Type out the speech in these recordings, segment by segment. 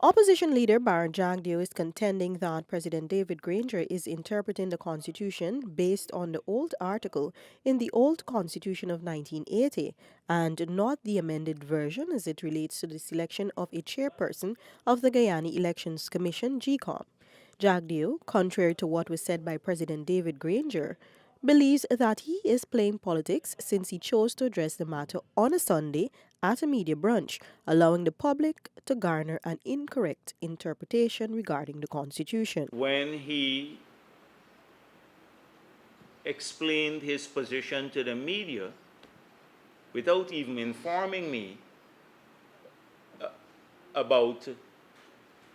Opposition leader Baron Jagdeo is contending that President David Granger is interpreting the Constitution based on the old article in the old Constitution of 1980 and not the amended version as it relates to the selection of a chairperson of the Guyana Elections Commission, Gecom. Jagdeo, contrary to what was said by President David Granger, believes that he is playing politics since he chose to address the matter on a Sunday at a media brunch, allowing the public to garner an incorrect interpretation regarding the Constitution. When he explained his position to the media without even informing me about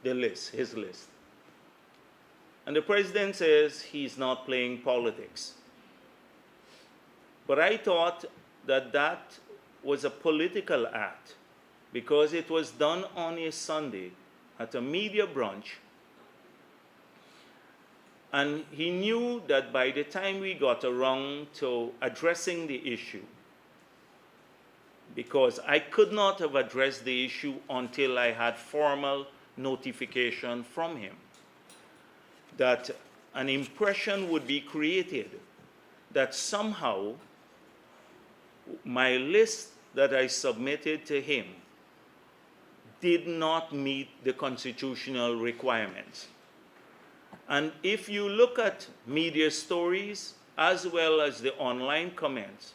the list, his list. And the president says he's not playing politics. But I thought that that was a political act because it was done on a Sunday at a media brunch. And he knew that by the time we got around to addressing the issue, because I could not have addressed the issue until I had formal notification from him, that an impression would be created that somehow my list that I submitted to him did not meet the constitutional requirements. And if you look at media stories as well as the online comments,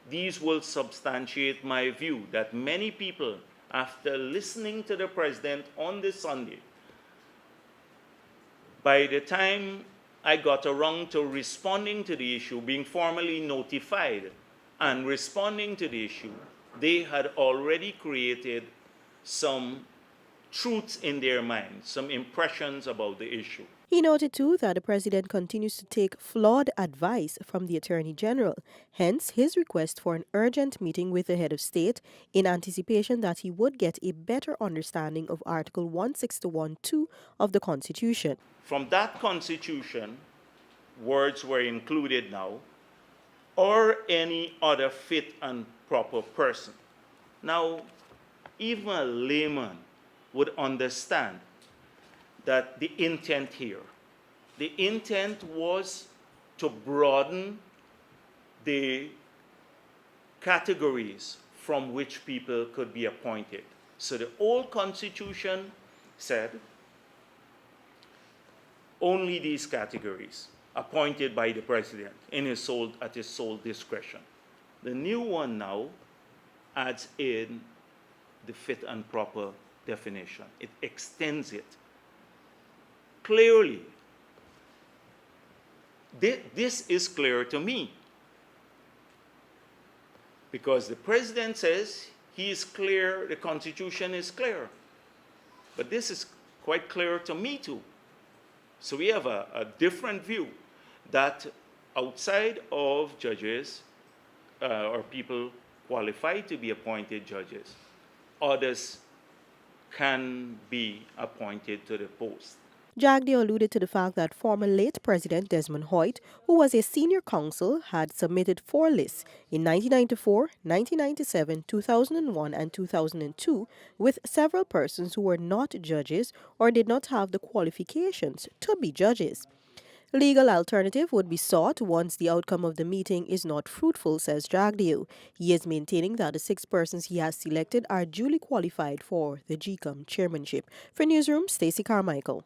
these will substantiate my view that many people, after listening to the president on this Sunday, by the time I got around to responding to the issue, being formally notified and responding to the issue, they had already created some truths in their minds, some impressions about the issue. He noted too that the president continues to take flawed advice from the Attorney General, hence his request for an urgent meeting with the head of state in anticipation that he would get a better understanding of Article 161(2) of the Constitution. From that Constitution, words were included now, or any other fit and proper person. Now, even a layman would understand that the intent here, the intent was to broaden the categories from which people could be appointed. So the old Constitution said only these categories appointed by the president at his sole discretion. The new one now adds in the fit and proper definition. It extends it. Clearly, this is clear to me because the president says he is clear, the Constitution is clear. But this is quite clear to me too. So we have a different view that outside of judges or people qualified to be appointed judges, others can be appointed to the post. Jagdeo alluded to the fact that former late President Desmond Hoyt, who was a senior counsel, had submitted 4 lists in 1994, 1997, 2001, and 2002 with several persons who were not judges or did not have the qualifications to be judges. Legal alternative would be sought once the outcome of the meeting is not fruitful, says Jagdeo. He is maintaining that the 6 persons he has selected are duly qualified for the Gecom chairmanship. For Newsroom, Stacey Carmichael.